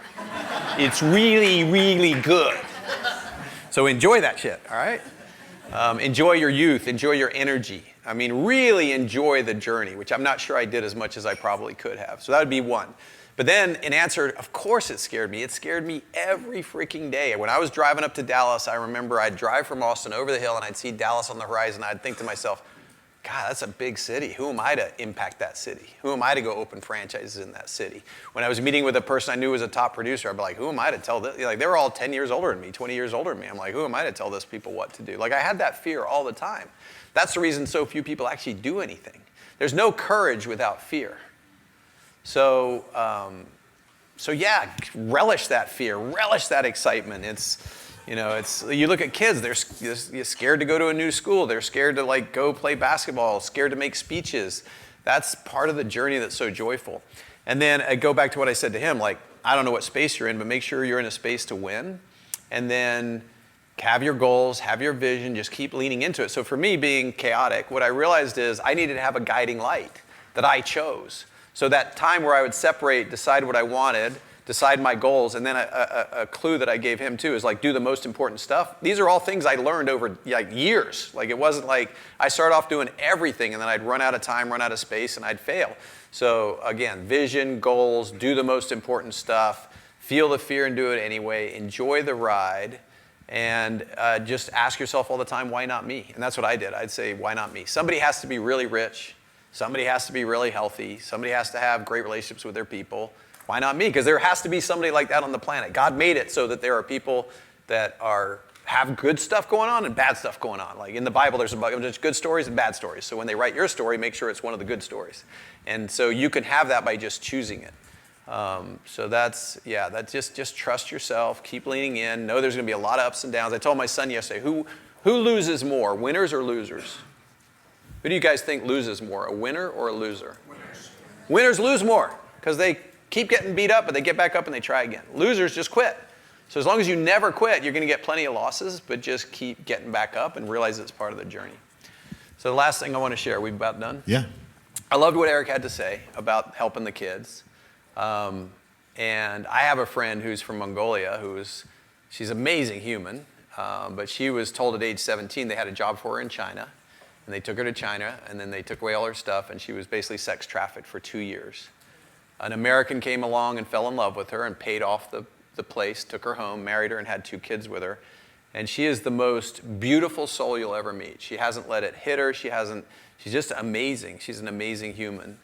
B: It's really, really good. So enjoy that shit, all right? Enjoy your youth, enjoy your energy. I mean, really enjoy the journey, which I'm not sure I did as much as I probably could have. So that would be one. But then in answer, of course it scared me. It scared me every freaking day. When I was driving up to Dallas, I remember I'd drive from Austin over the hill and I'd see Dallas on the horizon. I'd think to myself, God, that's a big city. Who am I to impact that city? Who am I to go open franchises in that city? When I was meeting with a person I knew was a top producer, I'd be like, who am I to tell this? Like, they were all 10 years older than me, 20 years older than me. I'm like, who am I to tell those people what to do? Like, I had that fear all the time. That's the reason so few people actually do anything. There's no courage without fear. So yeah, relish that fear, relish that excitement. You look at kids, they're scared to go to a new school. They're scared to like go play basketball, scared to make speeches. That's part of the journey that's so joyful. And then I go back to what I said to him, like, I don't know what space you're in, but make sure you're in a space to win. And then have your goals, have your vision, just keep leaning into it. So for me, being chaotic, what I realized is I needed to have a guiding light that I chose. So that time where I would separate, decide what I wanted, decide my goals, and then a clue that I gave him too is like do the most important stuff. These are all things I learned over like years. Like it wasn't like I started off doing everything and then I'd run out of time, run out of space, and I'd fail. So again, vision, goals, do the most important stuff, feel the fear and do it anyway, enjoy the ride, and just ask yourself all the time, why not me? And that's what I did. I'd say, why not me? Somebody has to be really rich. Somebody has to be really healthy. Somebody has to have great relationships with their people. Why not me? Because there has to be somebody like that on the planet. God made it so that there are people that have good stuff going on and bad stuff going on. Like in the Bible, there's good stories and bad stories. So when they write your story, make sure it's one of the good stories. And so you can have that by just choosing it. So that's just trust yourself, keep leaning in, know there's going to be a lot of ups and downs. I told my son yesterday, who loses more, winners or losers? Who do you guys think loses more, a winner or a loser? Winners lose more because they keep getting beat up, but they get back up and they try again. Losers just quit. So as long as you never quit, you're going to get plenty of losses, but just keep getting back up and realize it's part of the journey. So the last thing I want to share, we've about done?
C: Yeah.
B: I loved what Eric had to say about helping the kids. And I have a friend who's from Mongolia she's an amazing human, but she was told at age 17 they had a job for her in China. And they took her to China, and then they took away all her stuff, and she was basically sex trafficked for 2 years. An American came along and fell in love with her and paid off the place, took her home, married her, and had 2 kids with her. And she is the most beautiful soul you'll ever meet. She hasn't let it hit her. She's just amazing. She's an amazing human.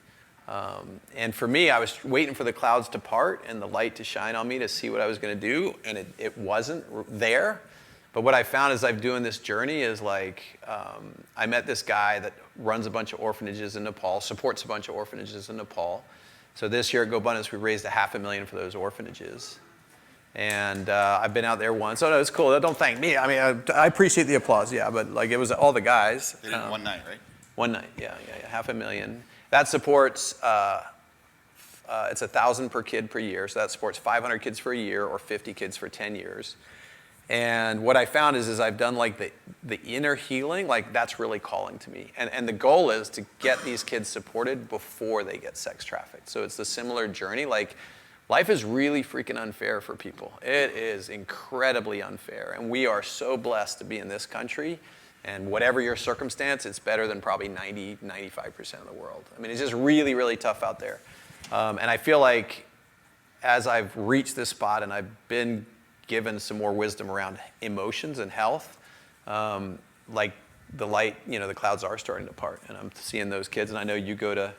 B: And for me, I was waiting for the clouds to part and the light to shine on me to see what I was going to do, and it wasn't there. But what I found as I'm doing this journey is I met this guy that runs a bunch of orphanages in Nepal, supports a bunch of orphanages in Nepal. So this year at GoBundance, we raised $500,000 for those orphanages. And I've been out there once. Oh, no, it's cool. Don't thank me. I mean, I appreciate the applause, yeah, but it was all the guys.
C: They did it one night, right?
B: One night, yeah, $500,000. That supports, it's $1,000 per kid per year, so that supports 500 kids for a year or 50 kids for 10 years. And what I found is I've done the inner healing, that's really calling to me. And the goal is to get these kids supported before they get sex trafficked. So it's the similar journey. Life is really freaking unfair for people. It is incredibly unfair. And we are so blessed to be in this country. And whatever your circumstance, it's better than probably 95% of the world. I mean, it's just really, really tough out there. And I feel like as I've reached this spot and I've been given some more wisdom around emotions and health, the light, the clouds are starting to part. And I'm seeing those kids. And I know you go to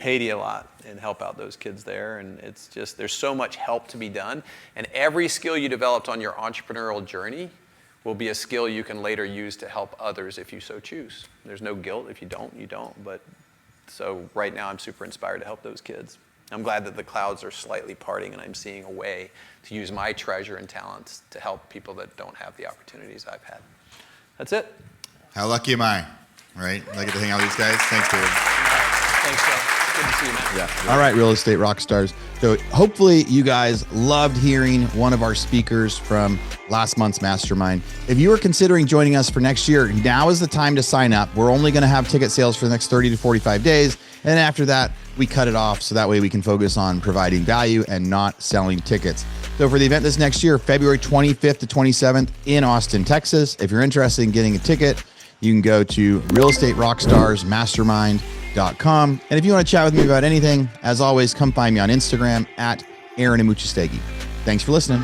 B: Haiti a lot and help out those kids there. And it's just, there's so much help to be done. And every skill you developed on your entrepreneurial journey will be a skill you can later use to help others if you so choose. There's no guilt. If you don't, you don't. But so right now I'm super inspired to help those kids. I'm glad that the clouds are slightly parting and I'm seeing a way to use my treasure and talents to help people that don't have the opportunities I've had. That's it.
C: How lucky am I, right? I get to hang out with these guys. Thanks, David.
B: Thanks, Joe. Good to see you, man.
C: Yeah.
A: All right, Real Estate Rockstars. So hopefully you guys loved hearing one of our speakers from last month's Mastermind. If you are considering joining us for next year, now is the time to sign up. We're only going to have ticket sales for the next 30 to 45 days. And after that, we cut it off so that way we can focus on providing value and not selling tickets. So for the event this next year, February 25th to 27th in Austin, Texas, if you're interested in getting a ticket, you can go to realestaterockstarsmastermind.com. And if you want to chat with me about anything, as always, come find me on Instagram at Aaron Amuchastegui. Thanks for listening.